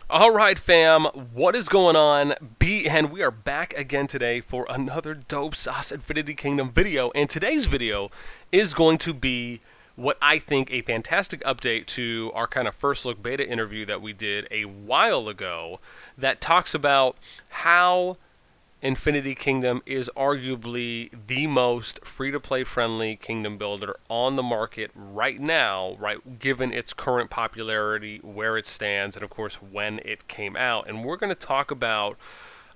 All right, fam, what is going on? And we are back again today for another Dope Sauce Infinity Kingdom video. And today's video is going to be what I think a fantastic update to our kind of first look beta interview that we did a while ago that talks about how Infinity Kingdom is arguably the most free-to-play friendly kingdom builder on the market right now, right, given its current popularity, where it stands, and of course when it came out. And we're going to talk about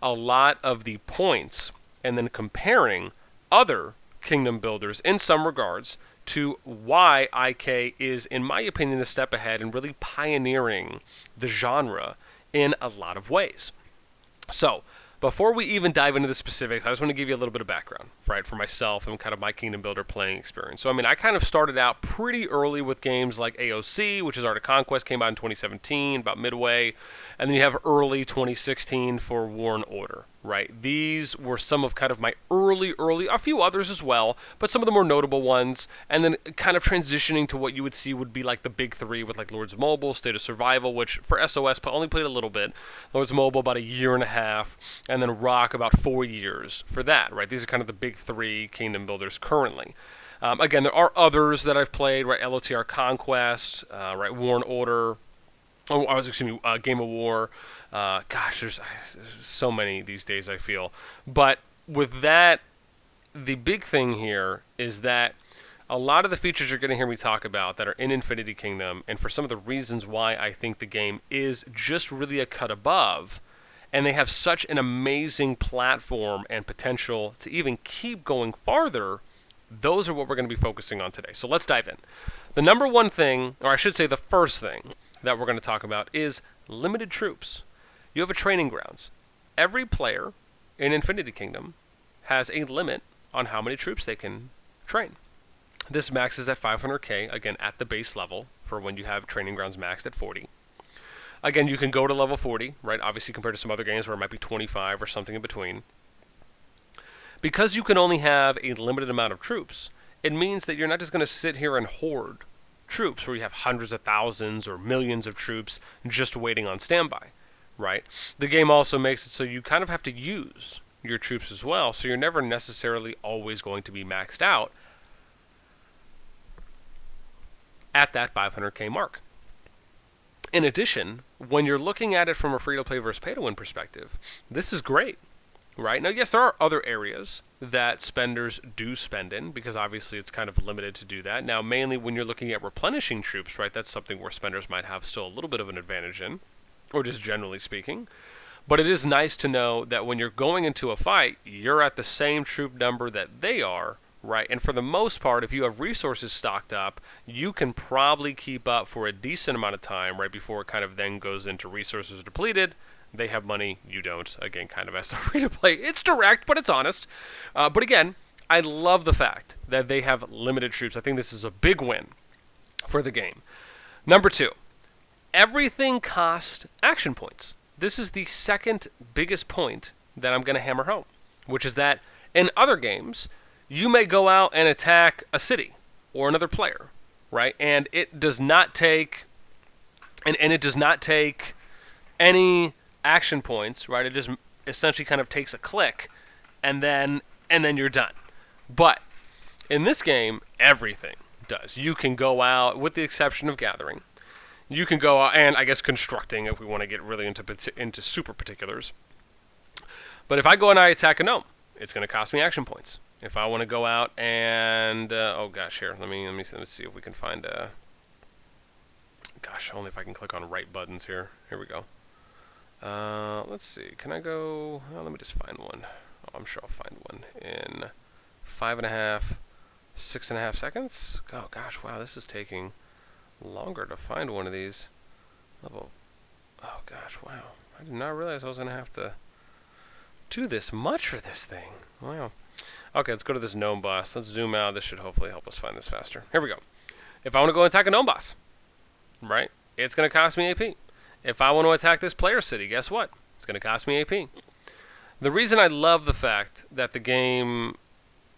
a lot of the points and then comparing other kingdom builders in some regards to why IK is, in my opinion, a step ahead and really pioneering the genre in a lot of ways. So, before we even dive into the specifics, I just want to give you a little bit of background, right, for myself and kind of my Kingdom Builder playing experience. So, I kind of started out pretty early with games like AOC, which is Art of Conquest, came out in 2017, about midway, and then you have early 2016 for War and Order, right? These were some of kind of my early, a few others as well, but some of the more notable ones, and then kind of transitioning to what you would see would be like the big three with like Lords Mobile, State of Survival, which for SOS only played a little bit, Lords Mobile about a year and a half, and then Rock about 4 years for that, right? These are kind of the big three kingdom builders currently. Again, there are others that I've played, right? LOTR Conquest, right? War and Order. Game of War. There's so many these days, I feel. But with that, the big thing here is that a lot of the features you're going to hear me talk about that are in Infinity Kingdom, and for some of the reasons why I think the game is just really a cut above, and they have such an amazing platform and potential to even keep going farther, those are what we're going to be focusing on today. So let's dive in. The number one thing, or I should say the first thing, that we're going to talk about is limited troops. You have a training grounds. Every player in Infinity Kingdom has a limit on how many troops they can train. This maxes at 500k, again, at the base level for when you have training grounds maxed at 40. Again, you can go to level 40, right? Obviously, compared to some other games where it might be 25 or something in between. Because you can only have a limited amount of troops, it means that you're not just going to sit here and hoard troops where you have hundreds of thousands or millions of troops just waiting on standby, right? The game also makes it so you kind of have to use your troops as well, so you're never necessarily always going to be maxed out at that 500k mark. In addition, when you're looking at it from a free-to-play versus pay-to-win perspective, this is great, right? Now, yes, there are other areas that spenders do spend in, because obviously it's kind of limited to do that. Now, mainly when you're looking at replenishing troops, right, that's something where spenders might have still a little bit of an advantage in, or just generally speaking. But it is nice to know that when you're going into a fight, you're at the same troop number that they are, right? And for the most part, if you have resources stocked up, you can probably keep up for a decent amount of time, right, before it kind of then goes into resources depleted. They have money, you don't. Again, kind of as the free-to-play. It's direct, but it's honest. But again, I love the fact that they have limited troops. I think this is a big win for the game. Number two, everything costs action points. This is the second biggest point that I'm going to hammer home, which is that in other games, you may go out and attack a city or another player, right? And it does not take, and it does not take any action points, right? It just essentially kind of takes a click, and then you're done. But in this game, everything does. You can go out, with the exception of gathering. You can go out, and I guess constructing, if we want to get really into super particulars. But if I go and I attack a gnome, it's going to cost me action points. If I want to go out and here, let me see if we can find only if I can click on right buttons here. Here we go. Let's see. Can I go? Let me just find one. Oh, I'm sure I'll find one in 5.5, 6.5 seconds. Oh gosh, wow, this is taking longer to find one of these. Oh gosh, wow. I did not realize I was going to have to do this much for this thing. Wow. Okay, let's go to this gnome boss. Let's zoom out. This should hopefully help us find this faster. Here we go. If I want to go attack a gnome boss, right, it's going to cost me AP. If I want to attack this player city, guess what? It's going to cost me AP. The reason I love the fact that the game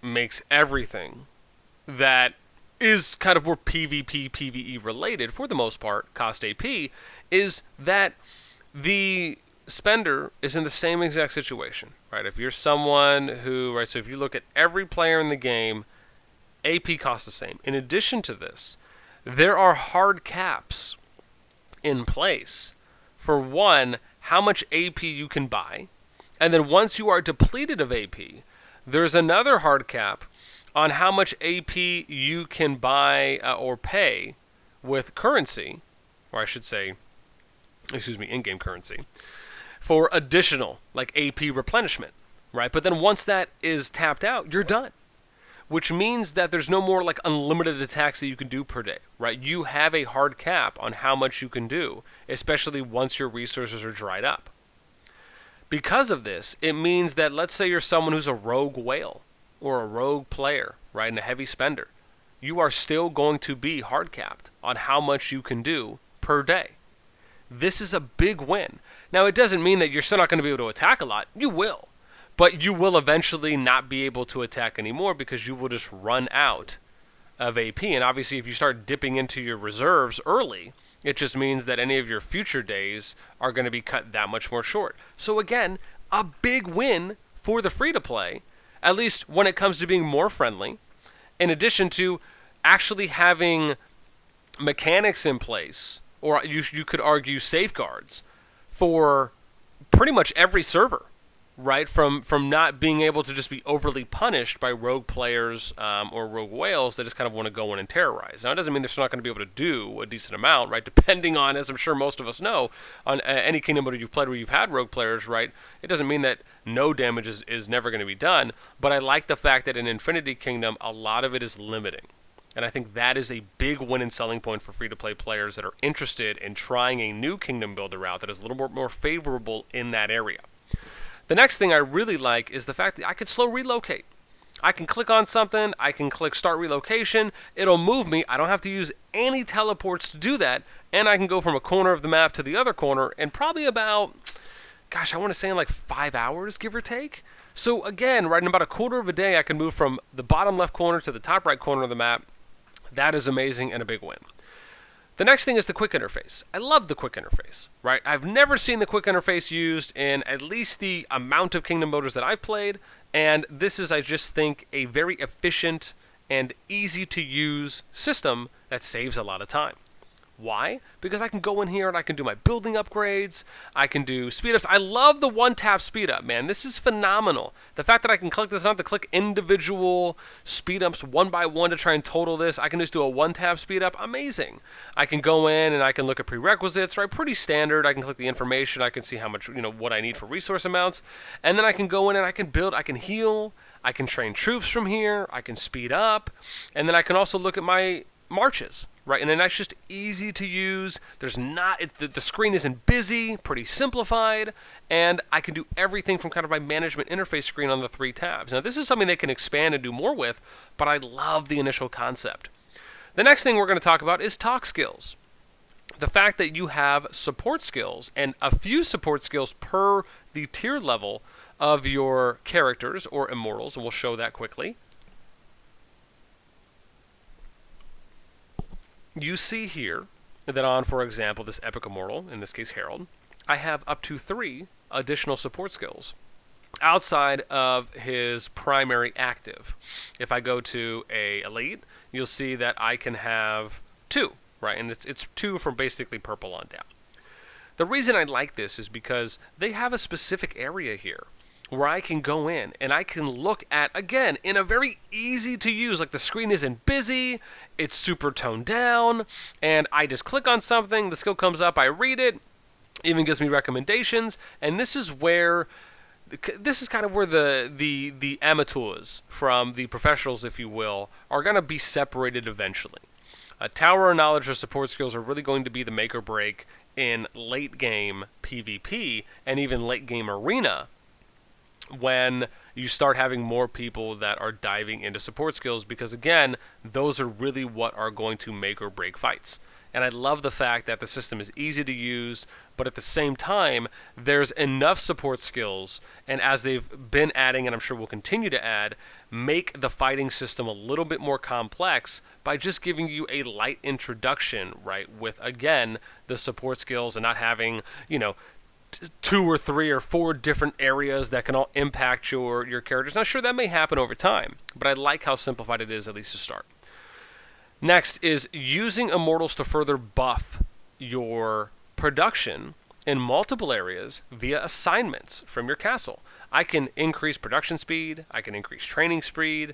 makes everything that is kind of more PvP, PvE related, for the most part, cost AP, is that The spender is in the same exact situation, right? If you're someone who, right, so if you look at every player in the game, AP costs the same. In addition to this, there are hard caps in place for one, how much AP you can buy, and then once you are depleted of AP, there's another hard cap on how much AP you can buy or pay with currency, or I should say, in-game currency, for additional, like AP replenishment, right? But then once that is tapped out, you're done. Which means that there's no more like unlimited attacks that you can do per day, right? You have a hard cap on how much you can do, especially once your resources are dried up. Because of this, it means that let's say you're someone who's a rogue whale or a rogue player, right, and a heavy spender. You are still going to be hard capped on how much you can do per day. This is a big win. Now, it doesn't mean that you're still not going to be able to attack a lot. You will. But you will eventually not be able to attack anymore because you will just run out of AP. And obviously, if you start dipping into your reserves early, it just means that any of your future days are going to be cut that much more short. So again, a big win for the free-to-play, at least when it comes to being more friendly, in addition to actually having mechanics in place, or you could argue safeguards, for pretty much every server. Right, from not being able to just be overly punished by rogue players or rogue whales that just kind of want to go in and terrorize. Now, it doesn't mean they're still not going to be able to do a decent amount, right? Depending on, as I'm sure most of us know, on any Kingdom Builder you've played where you've had rogue players, right? It doesn't mean that no damage is never going to be done, but I like the fact that in Infinity Kingdom, a lot of it is limiting. And I think that is a big win and selling point for free-to-play players that are interested in trying a new Kingdom Builder route that is a little more favorable in that area. The next thing I really like is the fact that I can slow relocate. I can click on something, I can click start relocation, it'll move me, I don't have to use any teleports to do that, and I can go from a corner of the map to the other corner in probably about, I want to say in like 5 hours, give or take. So again, right in about a quarter of a day, I can move from the bottom left corner to the top right corner of the map. That is amazing and a big win. The next thing is the quick interface. I love the quick interface, right? I've never seen the quick interface used in at least the amount of Kingdom Builders that I've played, and this is, I just think, a very efficient and easy to use system that saves a lot of time. Why? Because I can go in here and I can do my building upgrades, I can do speed ups. I love the one-tap speed up, man. This is phenomenal. The fact that I can click this, I don't have to click individual speed ups one by one to try and total this. I can just do a one-tap speed up. Amazing. I can go in and I can look at prerequisites, right? Pretty standard. I can click the information. I can see how much, what I need for resource amounts. And then I can go in and I can build, I can heal, I can train troops from here, I can speed up, and then I can also look at my marches. Right, and then that's just easy to use. There's not, the screen isn't busy, pretty simplified, and I can do everything from kind of my management interface screen on the 3 tabs. Now, this is something they can expand and do more with, but I love the initial concept. The next thing we're going to talk about is talk skills. The fact that you have support skills, and a few support skills per the tier level of your characters or immortals, and we'll show that quickly. You see here that on, for example, this Epic Immortal, in this case Herald, I have up to 3 additional support skills outside of his primary active. If I go to a Elite, you'll see that I can have 2, right? And it's 2 from basically purple on down. The reason I like this is because they have a specific area here where I can go in and I can look at, again, in a very easy to use, like the screen isn't busy, it's super toned down, and I just click on something, the skill comes up, I read it, even gives me recommendations, and this is kind of where the amateurs from the professionals, if you will, are going to be separated eventually. Tower knowledge or support skills are really going to be the make or break in late game PvP and even late game arena, when you start having more people that are diving into support skills, because again, those are really what are going to make or break fights. And I love the fact that the system is easy to use, but at the same time, there's enough support skills, and as they've been adding, and I'm sure will continue to add, make the fighting system a little bit more complex by just giving you a light introduction, right, with, again, the support skills and not having, 2 or 3 or 4 different areas that can all impact your characters. Now, sure, that may happen over time, but I like how simplified it is, at least to start. Next is using immortals to further buff your production in multiple areas via assignments from your castle. I can increase production speed, I can increase training speed,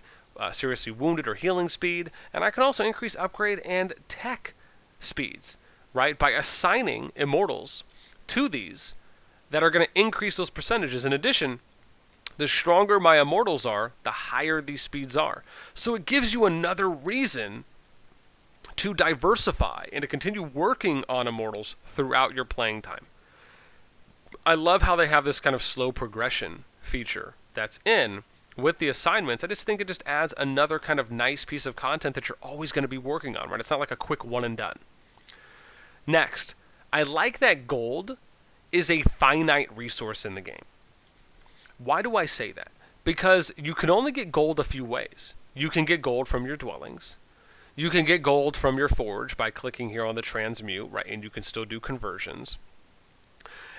seriously wounded or healing speed, and I can also increase upgrade and tech speeds, right, by assigning immortals to these that are going to increase those percentages. In addition, the stronger my immortals are, the higher these speeds are. So it gives you another reason to diversify and to continue working on immortals throughout your playing time. I love how they have this kind of slow progression feature that's in with the assignments. I just think it just adds another kind of nice piece of content that you're always going to be working on, right? It's not like a quick one and done. Next, I like that gold is a finite resource in the game. Why do I say that? Because you can only get gold a few ways. You can get gold from your dwellings. You can get gold from your forge by clicking here on the transmute, right? And you can still do conversions.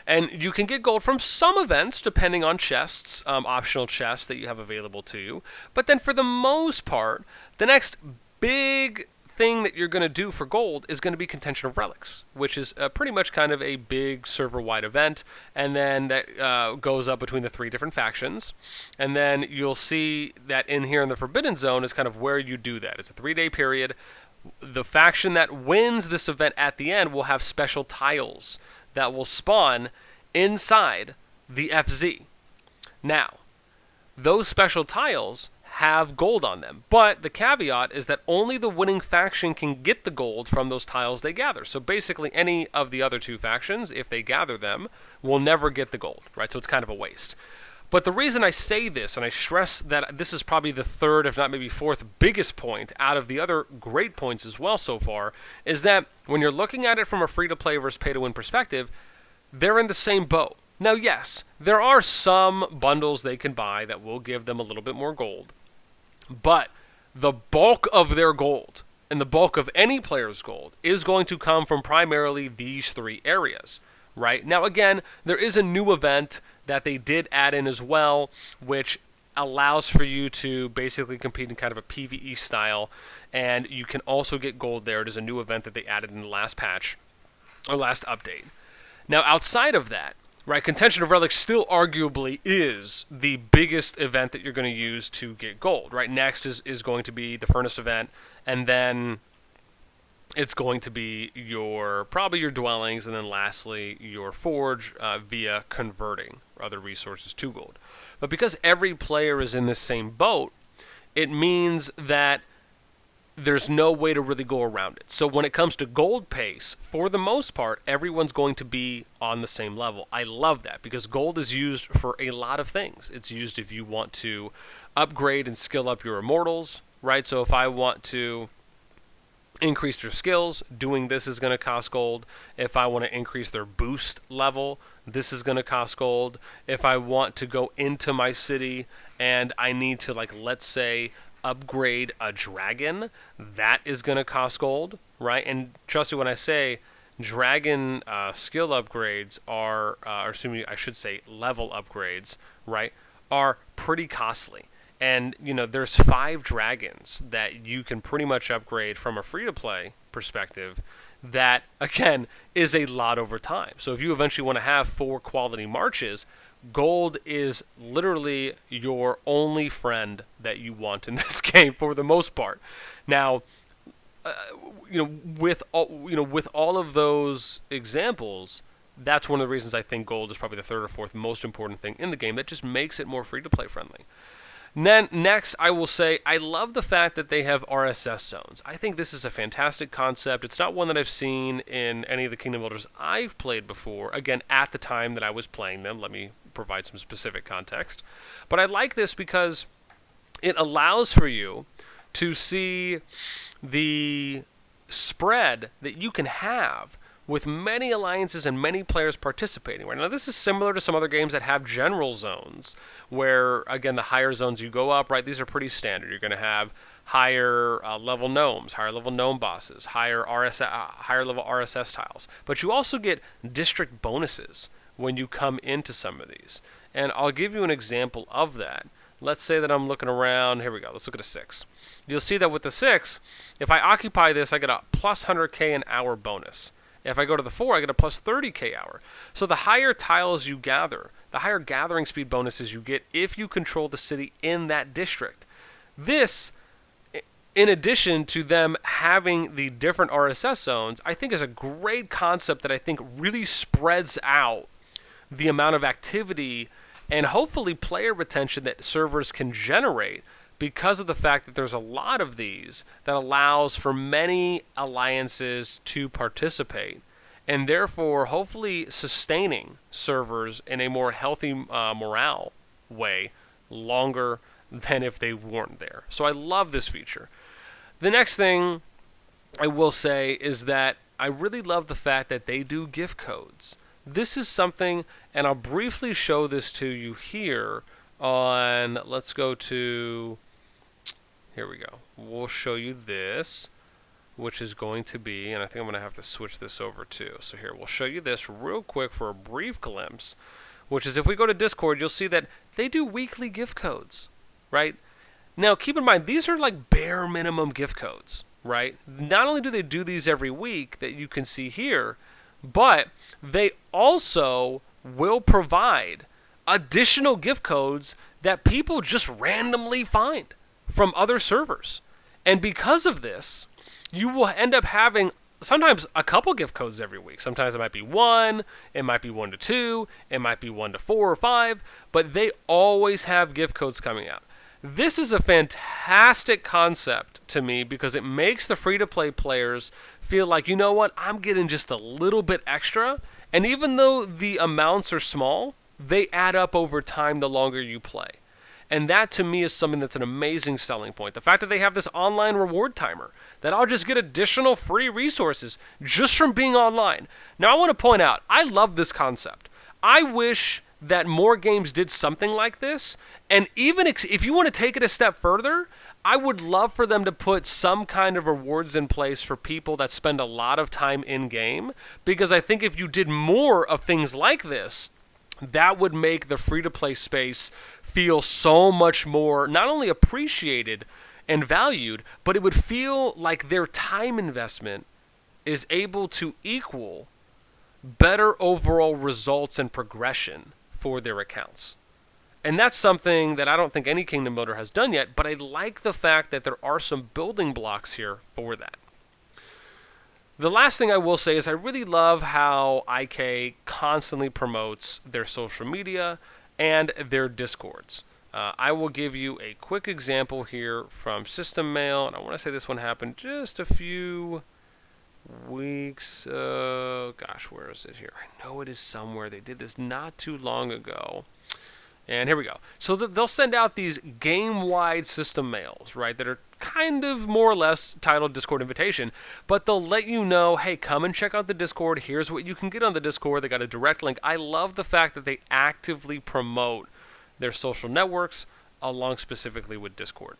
And you can get gold from some events, depending on chests, optional chests that you have available to you. But then for the most part, the next big thing that you're going to do for gold is going to be Contention of Relics, which is pretty much kind of a big server-wide event, and then that goes up between the 3 different factions. And then you'll see that in here in the Forbidden Zone is kind of where you do that. It's a 3-day period. The faction that wins this event at the end will have special tiles that will spawn inside the FZ. Now, those special tiles have gold on them, but the caveat is that only the winning faction can get the gold from those tiles they gather. So basically any of the other 2 factions, if they gather them, will never get the gold, right? So it's kind of a waste. But the reason I say this, and I stress that this is probably the 3rd, if not maybe 4th biggest point out of the other great points as well so far, is that when you're looking at it from a free-to-play versus pay-to-win perspective, they're in the same boat. Now, yes, there are some bundles they can buy that will give them a little bit more gold, but the bulk of their gold, and the bulk of any player's gold, is going to come from primarily these 3 areas, right? Now, again, there is a new event that they did add in as well, which allows for you to basically compete in kind of a PvE style, and you can also get gold there. It is a new event that they added in the last patch, or last update. Now, outside of that, right, Contention of Relics still arguably is the biggest event that you're going to use to get gold, right? Next is going to be the Furnace event, and then it's going to be probably your dwellings, and then lastly your forge via converting other resources to gold. But because every player is in the same boat, it means that there's no way to really go around it. So when it comes to gold pace, for the most part, everyone's going to be on the same level. I love that because gold is used for a lot of things. It's used if you want to upgrade and skill up your immortals, right? So if I want to increase their skills, doing this is going to cost gold. If I want to increase their boost level, this is going to cost gold. If I want to go into my city and I need to, like, let's say, upgrade a dragon, that is going to cost gold, right? And trust me when I say dragon skill upgrades are, I should say level upgrades, right, are pretty costly. And, you know, there's 5 dragons that you can pretty much upgrade from a free-to-play perspective that, again, is a lot over time. So if you eventually want to have 4 quality marches, gold is literally your only friend that you want in this game for the most part. Now, with all of those examples, that's one of the reasons I think gold is probably the 3rd or 4th most important thing in the game that just makes it more free-to-play friendly. Then next, I will say I love the fact that they have RSS zones. I think this is a fantastic concept. It's not one that I've seen in any of the Kingdom Builders I've played before. Again, at the time that I was playing them, let me provide some specific context. But I like this because it allows for you to see the spread that you can have with many alliances and many players participating. Right now, this is similar to some other games that have general zones, where, again, the higher zones you go up, right, these are pretty standard. You're going to have higher level gnomes, higher level gnome bosses, higher level RSS tiles. But you also get district bonuses when you come into some of these. And I'll give you an example of that. Let's say that I'm looking around. Here we go. Let's look at a 6. You'll see that with the 6, if I occupy this, I get a plus 100k an hour bonus. If I go to the 4, I get a plus 30k hour. So the higher tiles you gather, the higher gathering speed bonuses you get if you control the city in that district. This, in addition to them having the different RSS zones, I think is a great concept that I think really spreads out the amount of activity and hopefully player retention that servers can generate because of the fact that there's a lot of these that allows for many alliances to participate, and therefore hopefully sustaining servers in a more healthy morale way longer than if they weren't there. So I love this feature. The next thing I will say is that I really love the fact that they do gift codes. This is something, and I'll briefly show this to you here on, let's go to, here we go. We'll show you this, which is going to be, and I think I'm going to have to switch this over too. So here, we'll show you this real quick for a brief glimpse, which is if we go to Discord, you'll see that they do weekly gift codes, right? Now, keep in mind, these are like bare minimum gift codes, right? Not only do they do these every week that you can see here, but they also will provide additional gift codes that people just randomly find from other servers. And because of this, you will end up having sometimes a couple gift codes every week. Sometimes it might be 1, it might be 1 to 2, it might be 1 to 4 or 5, but they always have gift codes coming out. This is a fantastic concept to me because it makes the free-to-play players feel like, you know what, I'm getting just a little bit extra, and even though the amounts are small, they add up over time the longer you play. And that to me is something that's an amazing selling point. The fact that they have this online reward timer, that I'll just get additional free resources just from being online. Now I want to point out, I love this concept. I wish that more games did something like this, and even if you want to take it a step further, I would love for them to put some kind of rewards in place for people that spend a lot of time in-game, because I think if you did more of things like this, that would make the free-to-play space feel so much more not only appreciated and valued, but it would feel like their time investment is able to equal better overall results and progression for their accounts. And that's something that I don't think any Kingdom Builder has done yet, but I like the fact that there are some building blocks here for that. The last thing I will say is I really love how IK constantly promotes their social media and their Discords. I will give you a quick example here from System Mail, and I want to say this one happened just a few weeks, gosh, where is it here? I know it is somewhere. They did this not too long ago. And here we go. So they'll send out these game-wide system mails, right, that are kind of more or less titled Discord invitation, but they'll let you know, hey, come and check out the Discord. Here's what you can get on the Discord. They got a direct link. I love the fact that they actively promote their social networks along specifically with Discord.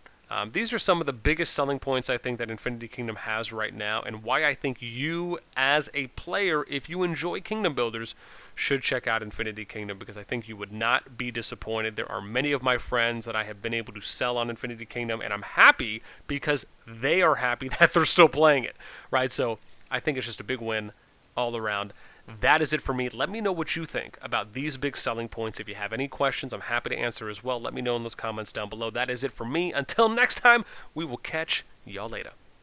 These are some of the biggest selling points I think that Infinity Kingdom has right now, and why I think you as a player, if you enjoy Kingdom Builders, should check out Infinity Kingdom, because I think you would not be disappointed. There are many of my friends that I have been able to sell on Infinity Kingdom, and I'm happy because they are happy that they're still playing it, right? So I think it's just a big win all around. That is it for me. Let me know what you think about these big selling points. If you have any questions, I'm happy to answer as well. Let me know in those comments down below. That is it for me. Until next time, we will catch y'all later.